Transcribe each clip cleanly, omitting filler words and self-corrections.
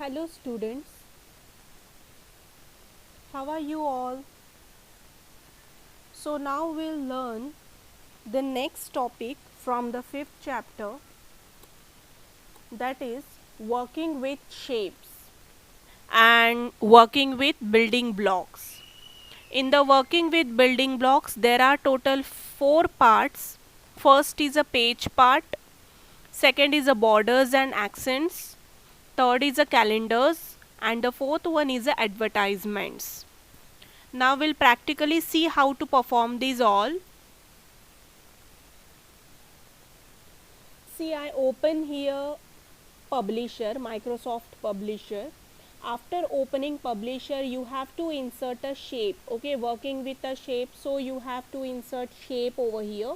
Hello students, how are you all? So now we'll learn the next topic from the fifth chapter, that is working with shapes and working with building blocks. In the working with building blocks there are total 4 parts. First is a page part, second is a borders and accents, third is a calendars, and the fourth one is a advertisements. Now we'll practically see how to perform these all. See, I open here Publisher, Microsoft Publisher. After opening Publisher, you have to insert a shape. Okay, working with a shape, so you have to insert shape over here.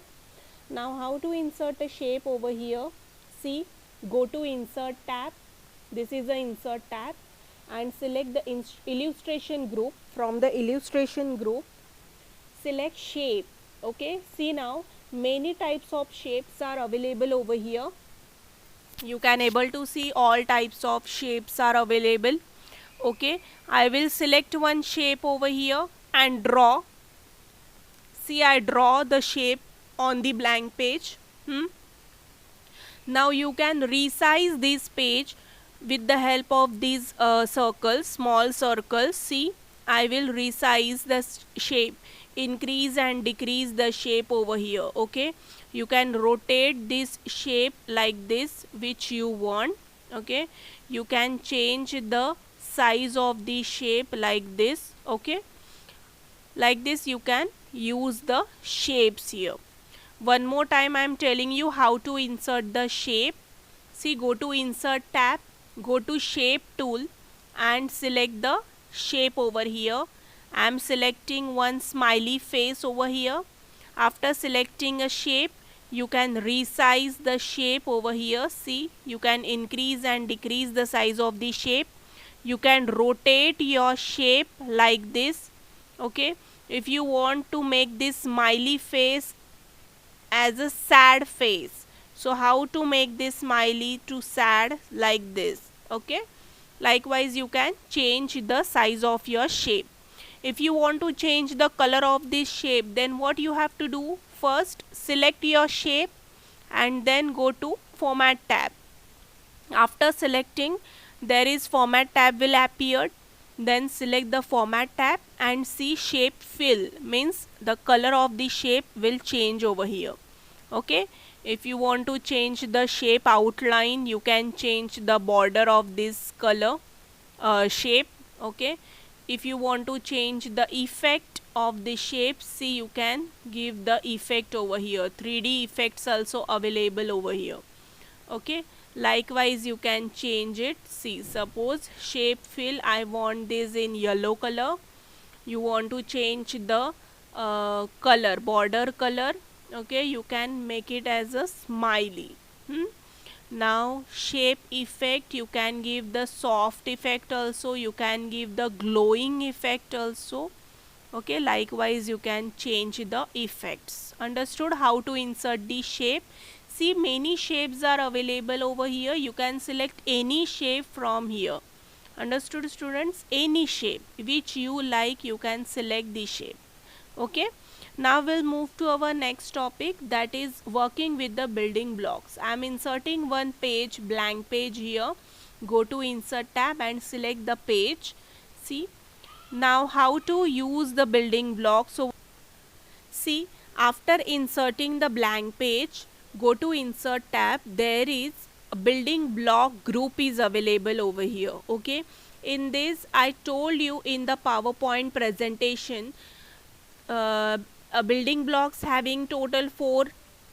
Now, how to insert a shape over here? See, go to Insert tab. This is the Insert tab, and select the illustration group. From the illustration group, select shape. Okay, see now many types of shapes are available over here. You can able to see all types of shapes are available. Okay, I will select one shape over here and draw. See, I draw the shape on the blank page. Now you can resize this page with the help of these circles, small circles. See, I will resize the shape, increase and decrease the shape over here. Okay, you can rotate this shape like this, which you want. Okay, you can change the size of the shape like this. Okay, like this you can use the shapes here. One more time I am telling you how to insert the shape. See, go to Insert tab, go to Shape tool and select the shape over here. I am selecting one smiley face over here. After selecting a shape, you can resize the shape over here. See, you can increase and decrease the size of the shape. You can rotate your shape like this. Okay, if you want to make this smiley face as a sad face, so how to make this smiley to sad like this? Okay, likewise you can change the size of your shape. If you want to change the color of this shape, then what you have to do? First select your shape and then go to Format tab. After selecting, there is Format tab will appear. Then select the Format tab and see Shape Fill, means the color of the shape will change over here. Okay, if you want to change the shape outline, you can change the border of this color shape. Okay, if you want to change the effect of the shape, see, you can give the effect over here. 3D effects also available over here. Okay, likewise you can change it. See, suppose Shape Fill, I want this in yellow color. You want to change the color, border color. Okay, you can make it as a smiley. Now shape effect, you can give the soft effect also, you can give the glowing effect also. Okay, likewise you can change the effects. Understood how to insert the shape? See, many shapes are available over here. You can select any shape from here. Understood students? Any shape which you like, you can select the shape. Okay, now we'll move to our next topic, that is working with the building blocks. I am inserting one page, blank page here. Go to Insert tab and select the page. See, now how to use the building block. So see, after inserting the blank page, go to Insert tab. There is a building block group is available over here. Okay, in this I told you in the PowerPoint presentation, building blocks having total 4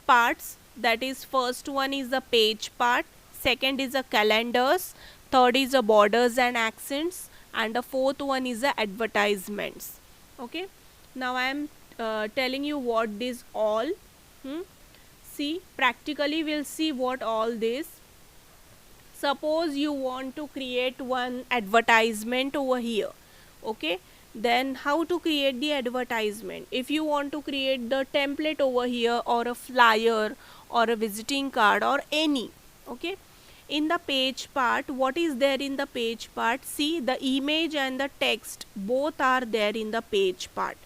parts. That is, first one is the page part, second is the calendars, third is the borders and accents, and the fourth one is the advertisements. Okay, now I am telling you what this all. See, practically we'll see what all this. Suppose you want to create one advertisement over here. Okay, then how to create the advertisement? If you want to create the template over here, or a flyer or a visiting card or any, okay, In the page part, what is there in the page part? See, the image and the text both are there in the page part.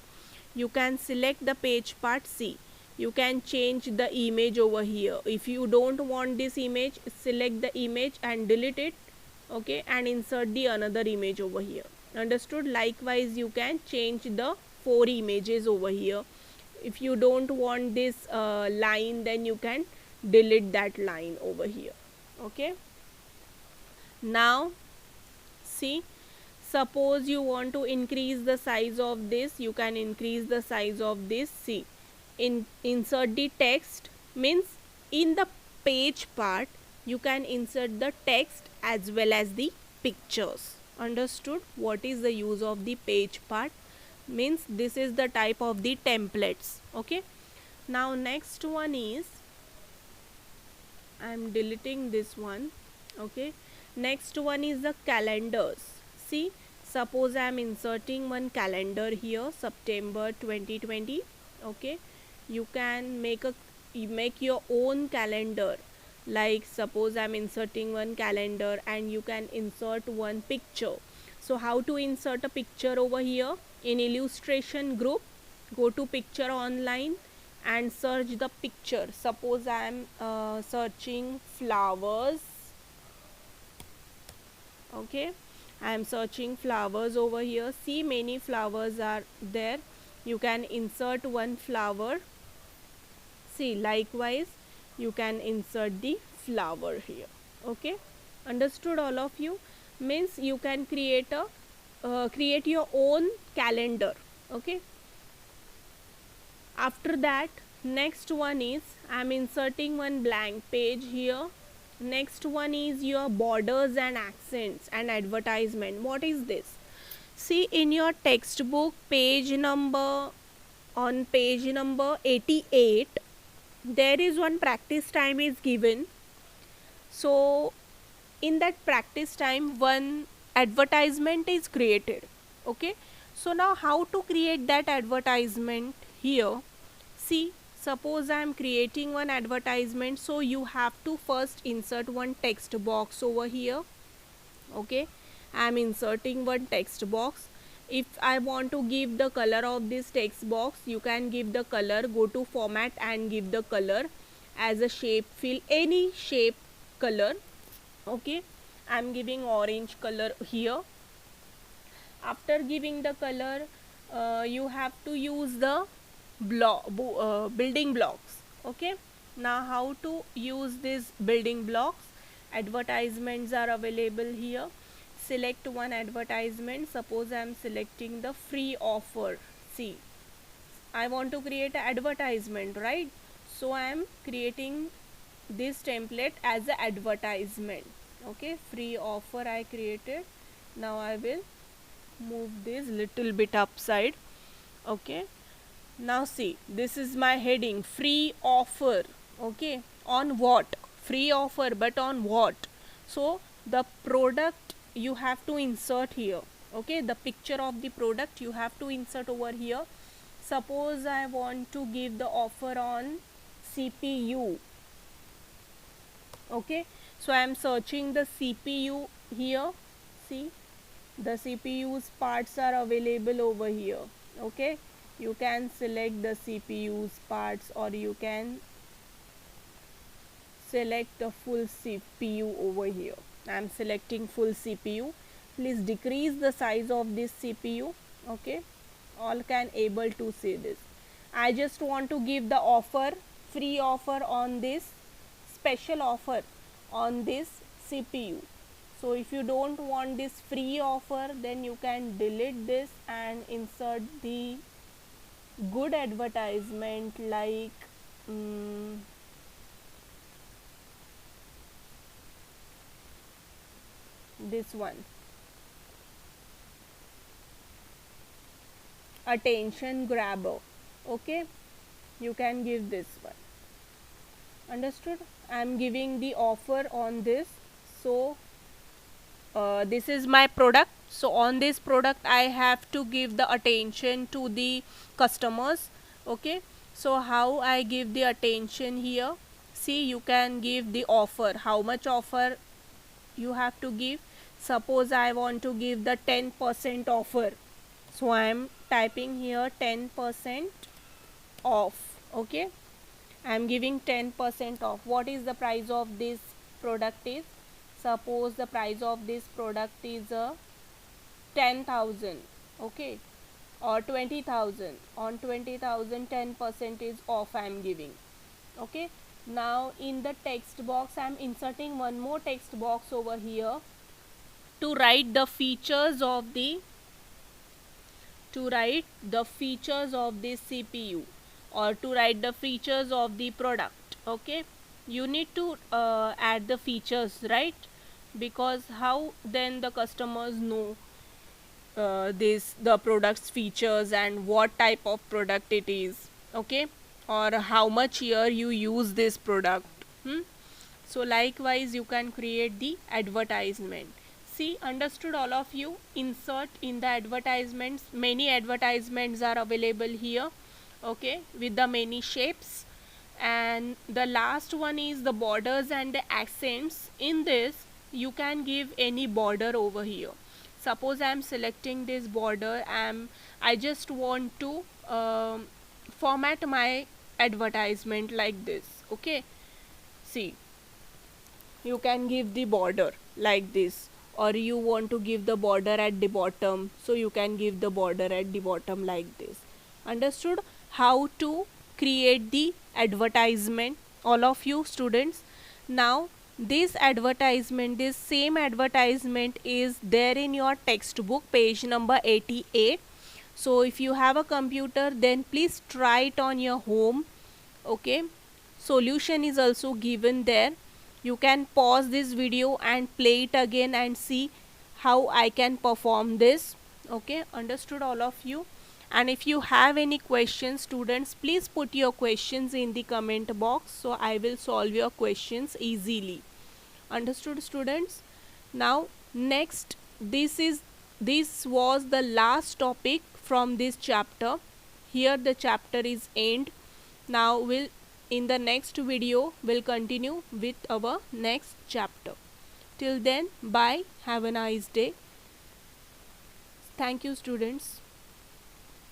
You can select the page part. See, you can change the image over here. If you don't want this image, select the image and delete it, okay, and insert the another image over here. Understood? Likewise, you can change the 4 images over here. If you don't want this line, then you can delete that line over here. Okay, now see, suppose you want to increase the size of this, you can increase the size of this. See, insert the text, means in the page part you can insert the text as well as the pictures. Understood? What is the use of the page part? Means this is the type of the templates. Okay, now next one is, I am deleting this one. Okay, next one is the calendars. See, suppose I am inserting one calendar here, September 2020. Okay, you can make your own calendar. Like suppose I am inserting one calendar and you can insert one picture. So how to insert a picture over here? In illustration group, go to picture online and search the picture. Suppose I am searching flowers. Okay, I am searching flowers over here. See, many flowers are there. You can insert one flower. See, likewise you can insert the flower here. Okay, understood all of you? Means you can create your own calendar. Okay, after that, next one is, I am inserting one blank page here. Next one is your borders and accents and advertisement. What is this? See, in your textbook page number, on page number 88, there is one practice time is given. So in that practice time, one advertisement is created. Okay, so now how to create that advertisement here? See, suppose I am creating one advertisement, so you have to first insert one text box over here. Okay, I am inserting one text box. If I want to give the color of this text box, you can give the color. Go to format and give the color as a shape fill, any shape color. Okay, I am giving orange color here. After giving the color, you have to use the building blocks. Okay, now how to use these building blocks? Advertisements are available here. Select one advertisement. Suppose I am selecting the free offer. See, I want to create an advertisement, right? So I am creating this template as an advertisement. Okay, free offer I created. Now I will move this little bit upside. Okay, now see, this is my heading, free offer. Okay, on what? Free offer, but on what? So the product you have to insert here. Okay, the picture of the product you have to insert over here. Suppose I want to give the offer on CPU. Okay, so I am searching the CPU here. See, the CPU's parts are available over here. Okay, you can select the CPU's parts, or you can select the full CPU over here. I am selecting full CPU. Please decrease the size of this CPU. Okay, all can able to see this. I just want to give the offer, free offer on this, special offer on this CPU. So if you don't want this free offer, then you can delete this and insert the good advertisement like this one, attention grabber. Okay, you can give this one. Understood? I am giving the offer on this. So this is my product. So on this product I have to give the attention to the customers. Okay, so how I give the attention here? See, you can give the offer, how much offer you have to give. Suppose I want to give the 10% offer, so I am typing here 10% off. Okay, I am giving 10% off. What is the price of this product is? Suppose the price of this product is 10,000. Okay, or 20,000. On 20,000, 10% is off I am giving. Okay, now in the text box I am inserting one more text box over here to write the features of the this CPU, or to write the features of the product. Okay, you need to add the features, right? Because how then the customers know this the product's features and what type of product it is. Okay, or how much year you use this product. So likewise you can create the advertisement. See, understood all of you? Insert in the advertisements. Many advertisements are available here. Okay, with the many shapes. And the last one is the borders and the accents. In this you can give any border over here. Suppose I am selecting this border, I just want to format my advertisement like this. Okay, see, you can give the border like this, or you want to give the border at the bottom, so you can give the border at the bottom like this. Understood how to create the advertisement, all of you students? Now this advertisement, this same advertisement is there in your textbook, page number 88. So if you have a computer, then please try it on your home. Okay, solution is also given there. You can pause this video and play it again and see how I can perform this. Okay, understood all of you? And if you have any questions, students, please put your questions in the comment box, so I will solve your questions easily. Understood, students? Now next, this was the last topic from this chapter. Here the chapter is end. Now in the next video we'll continue with our next chapter. Till then, bye, have a nice day. Thank you, students.